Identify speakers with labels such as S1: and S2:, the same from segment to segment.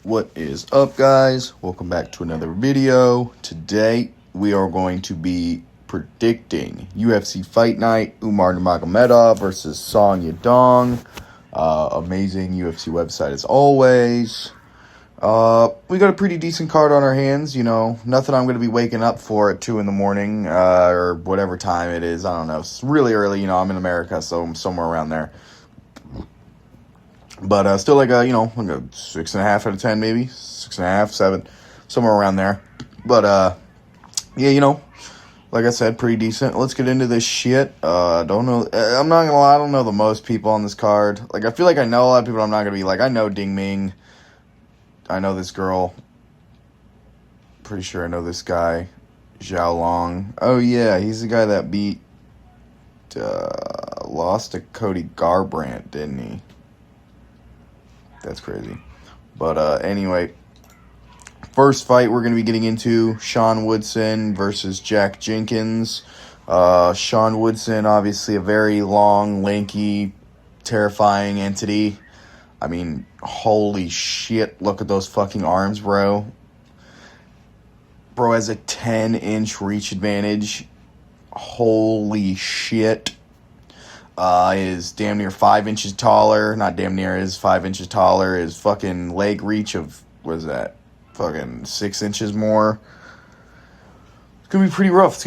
S1: What is up, guys? Welcome back to another video. Today we are going to be predicting UFC Fight Night, Umar Nurmagomedov versus yadong. Amazing UFC website as always. We got a pretty decent card on our hands, nothing I'm going to be waking up for at 2 in the morning, or whatever time it is. I don't know. It's really early, I'm in America, so I'm somewhere around there. But still like a 6.5 out of 10, maybe 6.5, 7, somewhere around there. But like I said, pretty decent. Let's get into this shit. Don't know. I'm not gonna lie. I don't know the most people on this card. Like, I feel like I know a lot of people. I'm not gonna be like, I know Ding Ming. I know this girl. Pretty sure I know this guy, Zhao Long. Oh yeah, he's the guy that beat, lost to Cody Garbrandt, didn't he? That's crazy. But anyway, first fight we're going to be getting into, Sean Woodson versus Jack Jenkins. Sean Woodson, obviously a very long, lanky, terrifying entity. I mean, holy shit, look at those fucking arms, bro. Bro has a 10-inch reach advantage. Holy shit. Is damn near 5 inches taller. Not damn near, is 5 inches taller. His fucking leg reach of, what is that? Fucking 6 inches more. It's going to be pretty rough.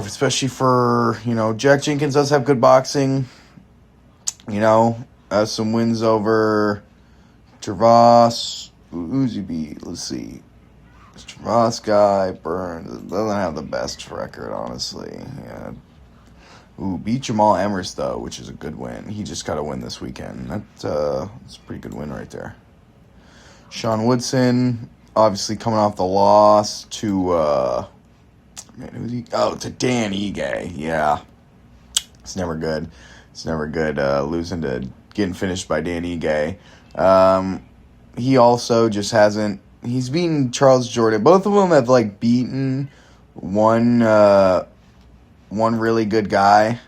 S1: Especially for, Jack Jenkins does have good boxing. Has some wins over Gervais. Who's he beat? Let's see. This Gervais guy, Burns, doesn't have the best record, honestly. Yeah. Ooh, beat Jamal Emmers, though, which is a good win. He just got a win this weekend. That's a pretty good win right there. Sean Woodson, obviously coming off the loss to, who's he? Oh, to Dan Ige. Yeah. It's never good. Losing to getting finished by Dan Ige. He also just hasn't, he's beaten Charles Jordan. Both of them have, beaten one really good guy,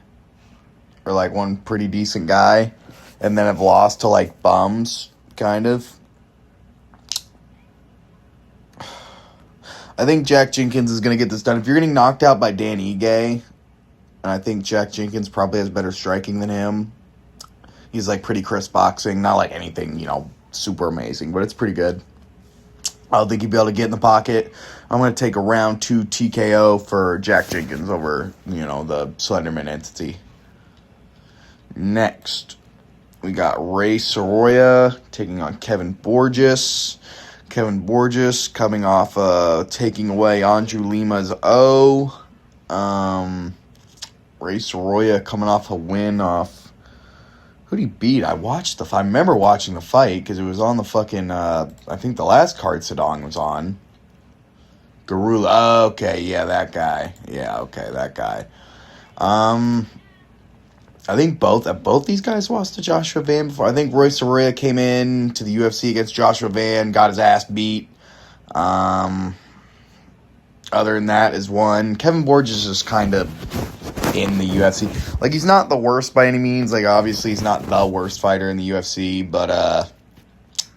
S1: or one pretty decent guy, and then have lost to bums, kind of. I think Jack Jenkins is going to get this done. If you're getting knocked out by Dan Ige, and I think Jack Jenkins probably has better striking than him. He's pretty crisp boxing, not anything, super amazing, but it's pretty good. I don't think he'd be able to get in the pocket. I'm going to take a round 2 TKO for Jack Jenkins over, the Slenderman entity. Next, we got Ray Soroya taking on Kevin Borges. Kevin Borges coming off taking away Andrew Lima's O. Ray Soroya coming off a win off, who'd he beat? I remember watching the fight because it was on the fucking, I think the last card Sadong was on. Garula. Okay, yeah, that guy. I think both these guys lost to Joshua Van before. I think Roy Soroya came in to the UFC against Joshua Van, got his ass beat. Other than that is one. Kevin Borges is kind of in the UFC. He's not the worst by any means. Obviously, he's not the worst fighter in the UFC, but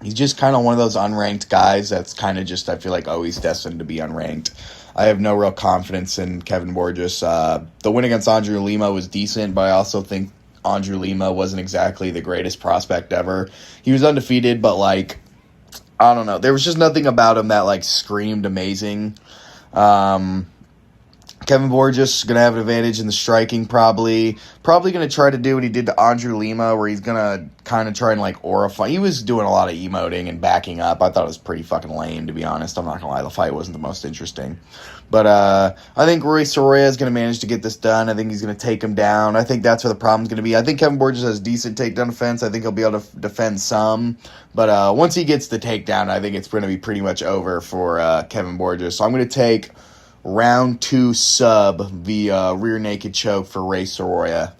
S1: he's just kind of one of those unranked guys that's kind of just, I feel always destined to be unranked. I have no real confidence in Kevin Borges. The win against Andrew Lima was decent, but I also think Andrew Lima wasn't exactly the greatest prospect ever. He was undefeated, but, I don't know. There was just nothing about him that, screamed amazing. Kevin Borges is going to have an advantage in the striking, probably going to try to do what he did to Andrew Lima, where he's going to kind of try and, aura fight. He was doing a lot of emoting and backing up. I thought it was pretty fucking lame, to be honest. I'm not going to lie. The fight wasn't the most interesting. But I think Roy Soroya is going to manage to get this done. I think he's going to take him down. I think that's where the problem's going to be. I think Kevin Borges has decent takedown defense. I think he'll be able to defend some. But once he gets the takedown, I think it's going to be pretty much over for Kevin Borges. So I'm going to take round 2 sub via rear naked choke for Ray Soroya.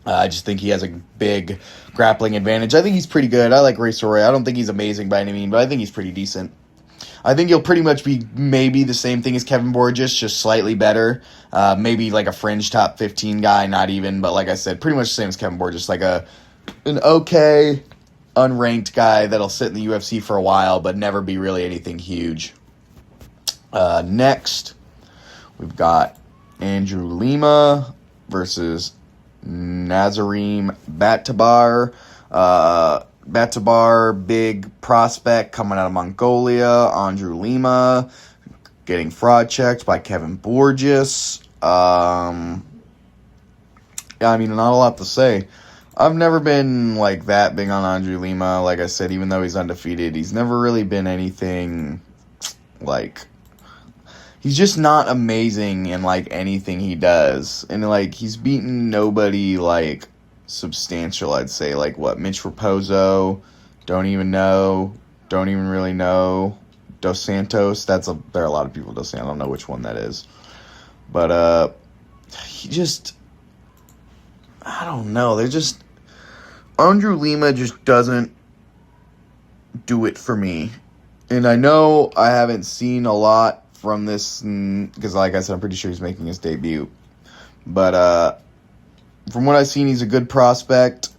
S1: I just think he has a big grappling advantage. I think he's pretty good. I like Ray Soroya. I don't think he's amazing by any means, but I think he's pretty decent. I think he'll pretty much be maybe the same thing as Kevin Borges, just slightly better. Maybe a fringe top 15 guy, not even. But like I said, pretty much the same as Kevin Borges. An okay unranked guy that'll sit in the UFC for a while but never be really anything huge. Next, we've got Andrew Lima versus Nazarim Batabar. Batabar, big prospect coming out of Mongolia. Andrew Lima getting fraud checked by Kevin Borges. I mean, not a lot to say. I've never been, like, that big on Andrew Lima. Like I said, even though he's undefeated, he's never really been anything, like... He's just not amazing in, like, anything he does. And, like, he's beaten nobody, like, substantial, I'd say. Like, what, Mitch Raposo? Don't even really know. Dos Santos? There are a lot of people, Dos Santos. I don't know which one that is. But, he just... I don't know. Andrew Lima just doesn't do it for me. And I know I haven't seen a lot from this, because like I said, I'm pretty sure he's making his debut. But from what I've seen, he's a good prospect.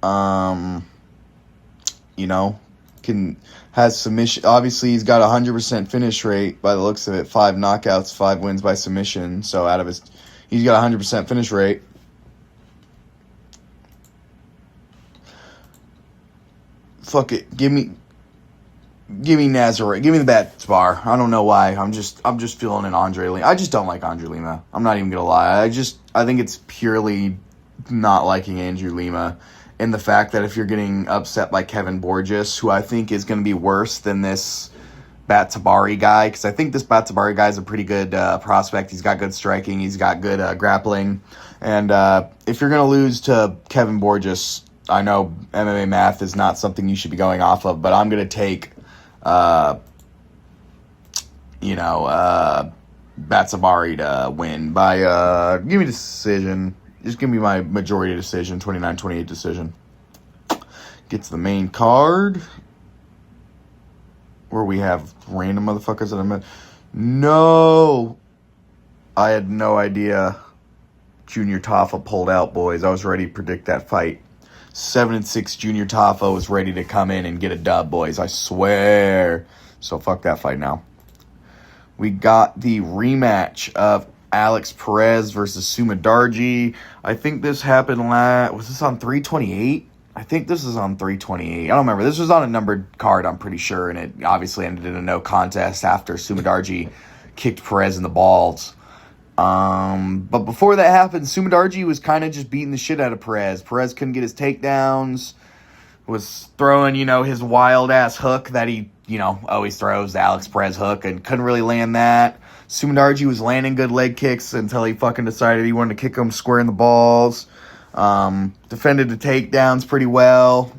S1: Has submission. Obviously, he's got 100% finish rate by the looks of it. 5 knockouts, 5 wins by submission. So he's got 100% finish rate. Fuck it. Give me Nazareth. Give me the Batabar. I don't know why. I'm just feeling an Andre Lima. I just don't like Andre Lima. I'm not even gonna lie. I think it's purely not liking Andrew Lima, and the fact that if you're getting upset by Kevin Borges, who I think is going to be worse than this Batabari guy, because I think this Batabari guy is a pretty good prospect. He's got good striking. He's got good grappling. And if you're going to lose to Kevin Borges, I know MMA math is not something you should be going off of, but I'm going to take, Batabari to win by, give me decision. Just give me my majority decision, 29-28 decision. Get to the main card, where we have random motherfuckers that I met. No! I had no idea Junior Tafa pulled out, boys. I was ready to predict that fight. 7-6 Junior Tafa was ready to come in and get a dub, boys. I swear. So fuck that fight now. We got the rematch of Alex Perez versus Sumadarji. I think this happened was this on 328? I think this is on 328. I don't remember. This was on a numbered card, I'm pretty sure, and it obviously ended in a no contest after Sumadarji kicked Perez in the balls. But before that happened, Sumadarji was kind of just beating the shit out of Perez. Perez couldn't get his takedowns, was throwing, his wild-ass hook that he, always throws, the Alex Perez hook, and couldn't really land that. Sumadarji was landing good leg kicks until he fucking decided he wanted to kick him square in the balls. Defended the takedowns pretty well.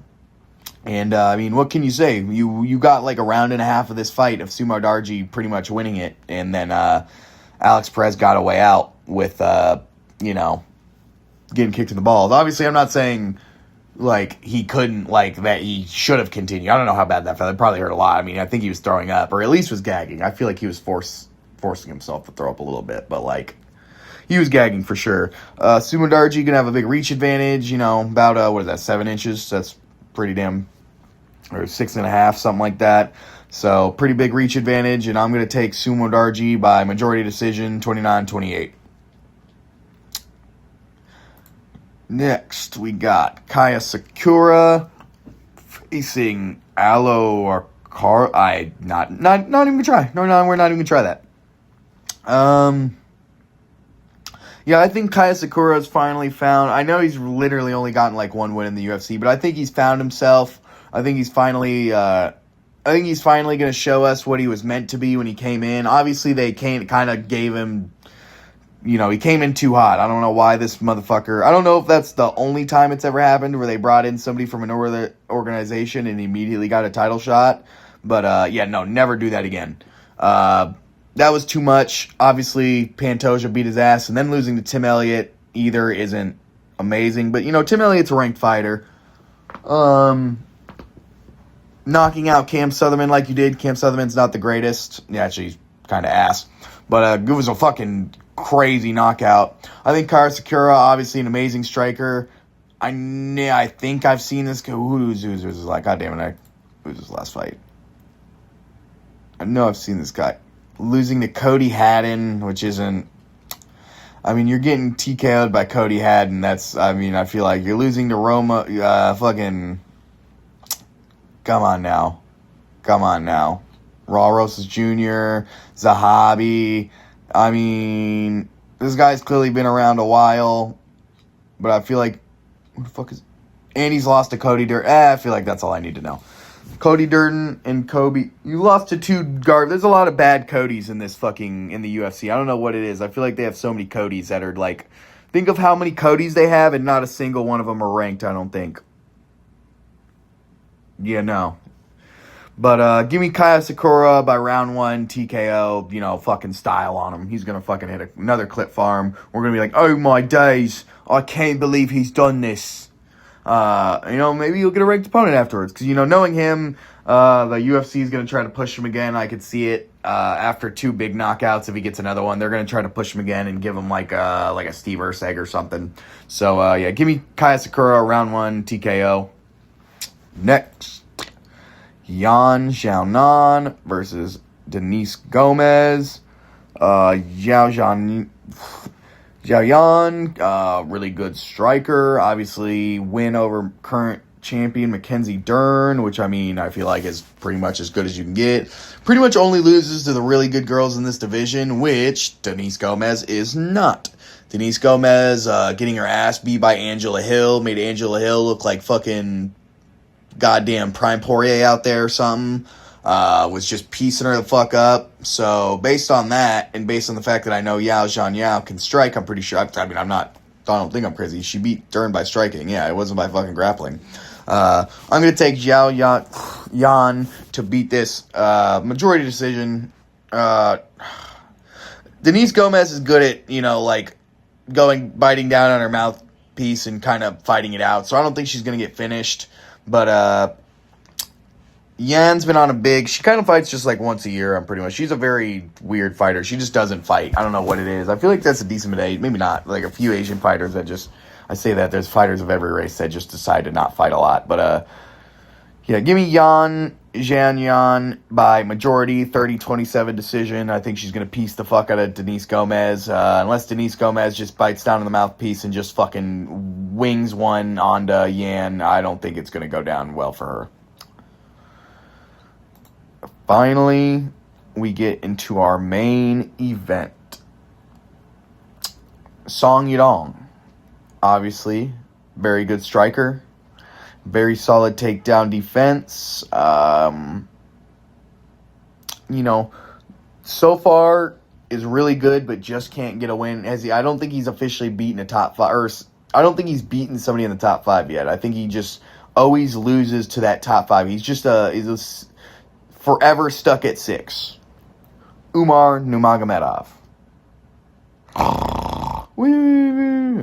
S1: And, what can you say? You got like a round and a half of this fight of Sumadarji pretty much winning it. And then Alex Perez got a way out with, getting kicked in the balls. Obviously, I'm not saying, he couldn't, that he should have continued. I don't know how bad that felt. It probably hurt a lot. I think he was throwing up, or at least was gagging. I feel like he was forcing himself to throw up a little bit, but, he was gagging for sure. Sumadarji gonna have a big reach advantage, about, 7 inches? That's pretty damn, or 6.5, something like that. So, pretty big reach advantage, and I'm gonna take Sumadarji by majority decision, 29-28. Next, we got Kaya Sakura facing Alo Arcar. Not even gonna try. No, we're not even gonna try that. Yeah, I think Kaya Sakura has finally found... I know he's literally only gotten, 1 win in the UFC, but I think he's found himself. I think he's finally going to show us what he was meant to be when he came in. Obviously, they kind of gave him... he came in too hot. I don't know why this motherfucker... I don't know if that's the only time it's ever happened where they brought in somebody from another organization and immediately got a title shot. But, never do that again. That was too much. Obviously, Pantoja beat his ass, and then losing to Tim Elliott either isn't amazing. But, Tim Elliott's a ranked fighter. Knocking out Cam Sutherland like you did. Cam Sutherland's not the greatest. Yeah, actually, he's kind of ass. But it was a fucking crazy knockout. I think Kaya Sakura, obviously an amazing striker. I think I've seen this guy. Who's like, God damn it, who's his last fight? I know I've seen this guy. Losing to Cody Haddon, which isn't... I mean, you're getting TKO'd by Cody Haddon. I feel like you're losing to Roma, fucking... Come on now. Raw Rosas Jr., Zahabi. I mean, this guy's clearly been around a while, but I feel like... Who the fuck is... And he's lost to Cody Durden. I feel like that's all I need to know. Cody Durden and Kobe. You lost to two guard. There's a lot of bad Codys in the UFC. I don't know what it is. I feel like they have so many Codys that are like... Think of how many Codys they have, and not a single one of them are ranked, I don't think. Yeah, no. But give me Kaya Sakura by round 1, TKO, fucking style on him. He's going to fucking hit another clip farm. We're going to be like, oh my days, I can't believe he's done this. Maybe you'll get a ranked opponent afterwards. Because, knowing him, the UFC is going to try to push him again. I could see it after 2 big knockouts. If he gets another one, they're going to try to push him again and give him like a Steve Erceg or something. So, give me Kaya Sakura, round 1, TKO. Next, Yan Xiaonan versus Denise Gomez. Xiao Yan, really good striker. Obviously, win over current champion Mackenzie Dern, which, I feel like is pretty much as good as you can get. Pretty much only loses to the really good girls in this division, which Denise Gomez is not. Denise Gomez getting her ass beat by Angela Hill, made Angela Hill look like fucking goddamn Prime Poirier out there or something. Was just piecing her the fuck up. So based on that, and based on the fact that I know Yao Zhan Yao can strike, I'm pretty sure. I don't think I'm crazy. She beat Dern by striking. Yeah, it wasn't by fucking grappling. I'm gonna take Zhao Yan to beat this majority decision. Denise Gomez is good at biting down on her mouthpiece and kind of fighting it out. So I don't think she's gonna get finished. But Yan's been on she kind of fights just like once a year, I'm pretty much. She's a very weird fighter. She just doesn't fight. I don't know what it is. I feel like that's a decent age. Maybe not. Like a few Asian fighters that just, I say that, there's fighters of every race that just decide to not fight a lot. But, give me Yan by majority, 30-27 decision. I think she's going to piece the fuck out of Denise Gomez. Unless Denise Gomez just bites down on the mouthpiece and just fucking wings one onto Yan, I don't think it's going to go down well for her. Finally, we get into our main event. Song Yadong. Obviously, very good striker. Very solid takedown defense. So far is really good, but just can't get a win. I don't think he's officially beaten a top 5, or I don't think he's beaten somebody in the top 5 yet. I think he just always loses to that top 5. He's forever stuck at 6. Umar Nurmagomedov.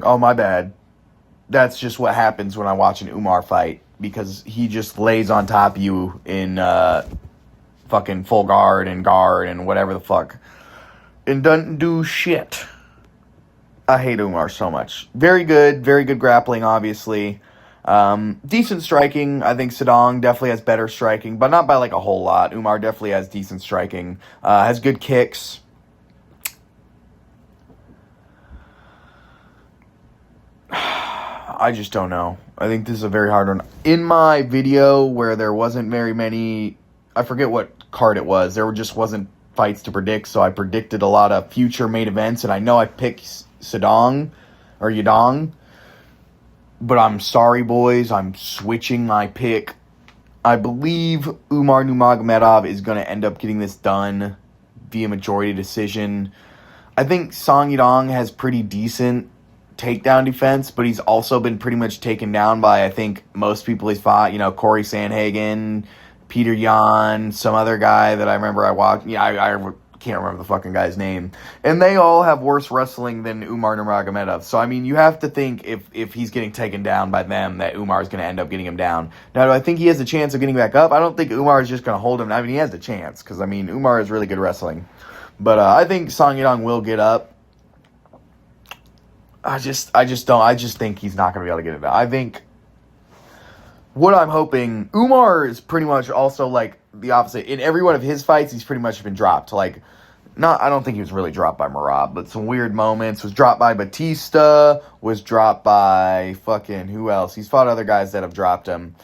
S1: Oh, my bad. That's just what happens when I watch an Umar fight, because he just lays on top of you in fucking full guard and whatever the fuck, and doesn't do shit. I hate Umar so much. Very good grappling, obviously. Decent striking. I think Yadong definitely has better striking, but not by like a whole lot. Umar definitely has decent striking. Has good kicks. I just don't know. I think this is a very hard one. In my video where there wasn't very many, I forget what card it was, there just wasn't fights to predict, so I predicted a lot of future main events, and I know I picked Yadong, but I'm sorry, boys, I'm switching my pick. I believe Umar Nurmagomedov is going to end up getting this done via majority decision. I think Song Yadong has pretty decent takedown defense, but he's also been pretty much taken down by, I think, most people he's fought. Corey Sandhagen, Peter Yan, some other guy that I remember I watched. I can't remember the fucking guy's name. And they all have worse wrestling than Umar Nurmagomedov. So, you have to think if he's getting taken down by them, that Umar is going to end up getting him down. Now, do I think he has a chance of getting back up? I don't think Umar is just going to hold him. He has a chance, because, Umar is really good wrestling. But I think Song Yadong will get up. I just think he's not going to be able to get it done. I think what I'm hoping, Umar is pretty much also like the opposite. In every one of his fights, he's pretty much been dropped. Like, I don't think he was really dropped by Merab, but some weird moments. Was dropped by Batista, was dropped by fucking who else? He's fought other guys that have dropped him.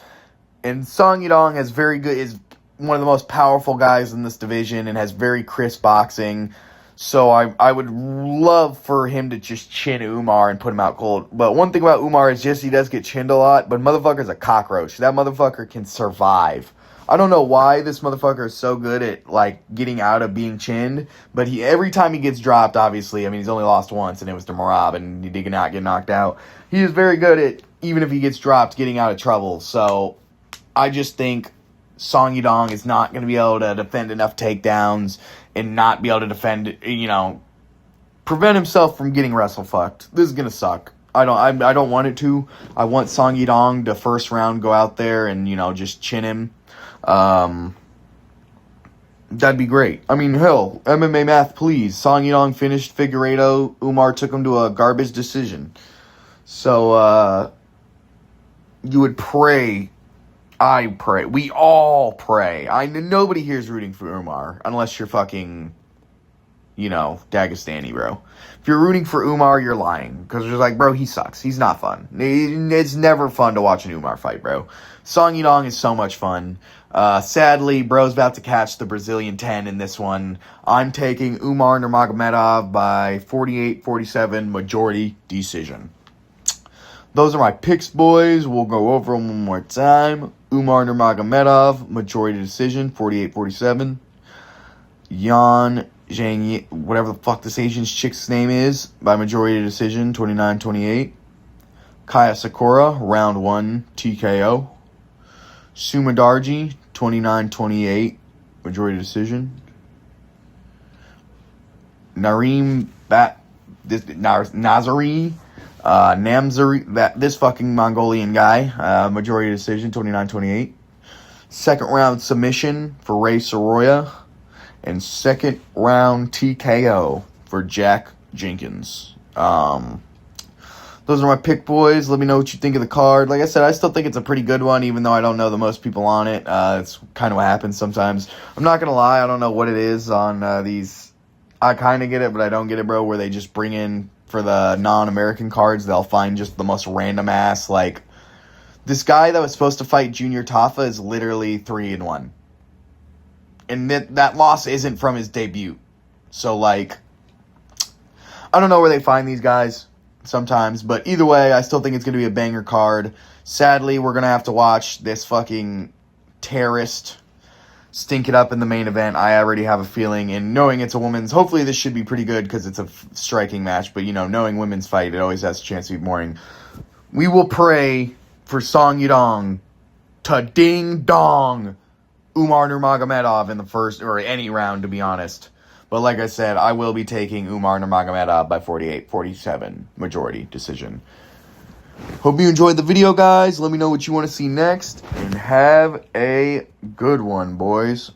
S1: And Song Yadong is one of the most powerful guys in this division and has very crisp boxing. So I would love for him to just chin Umar and put him out cold. But one thing about Umar is just he does get chinned a lot, but motherfucker's a cockroach. That motherfucker can survive. I don't know why this motherfucker is so good at, like, getting out of being chinned, but every time he gets dropped, obviously, I mean, he's only lost once, and it was to Merab, and he did not get knocked out. He is very good at, even if he gets dropped, getting out of trouble. So I just think Song Yadong is not going to be able to defend enough takedowns and not be able to defend, prevent himself from getting wrestle fucked. This is going to suck. I don't want it to. I want Song Yadong to first round go out there and, just chin him. That'd be great. I mean, hell, MMA math, please. Song Yadong finished Figueiredo. Umar took him to a garbage decision. So, you would pray. I pray. We all pray. Nobody here is rooting for Umar unless you're fucking, Dagestani, bro. If you're rooting for Umar, you're lying. Because you're like, bro, he sucks. He's not fun. It's never fun to watch an Umar fight, bro. Song Yadong is so much fun. Sadly, bro's about to catch the Brazilian 10 in this one. I'm taking Umar Nurmagomedov by 48-47 majority decision. Those are my picks, boys. We'll go over them one more time. Umar Nurmagomedov, majority decision, 48-47. Yan Zhang, whatever the fuck this Asian chick's name is, by majority decision, 29-28. Kaya Sakura, round 1, TKO. Sumadarji, 29-28, majority decision. Narim Nazari, Namzari, this fucking Mongolian guy, majority decision, 29-28. Second round submission for Ray Soroya. And second round TKO for Jack Jenkins. Those are my pick, boys. Let me know what you think of the card. Like I said, I still think it's a pretty good one, even though I don't know the most people on it. It's kind of what happens sometimes. I'm not going to lie. I don't know what it is on these. I kind of get it, but I don't get it, bro, where they just bring in, for the non-American cards, they'll find just the most random ass, like, this guy that was supposed to fight Junior Tafa is literally 3-1. And that loss isn't from his debut. So, like, I don't know where they find these guys sometimes. But either way, I still think it's going to be a banger card. Sadly, we're going to have to watch this fucking terrorist stink it up in the main event. I already have a feeling. And knowing it's a women's, hopefully this should be pretty good because it's a striking match. But, knowing women's fight, it always has a chance to be boring. We will pray for Song Yadong to ding-dong Umar Nurmagomedov in the first, or any round, to be honest. But like I said, I will be taking Umar Nurmagomedov by 48-47, majority decision. Hope you enjoyed the video, guys. Let me know what you want to see next, and have a good one, boys.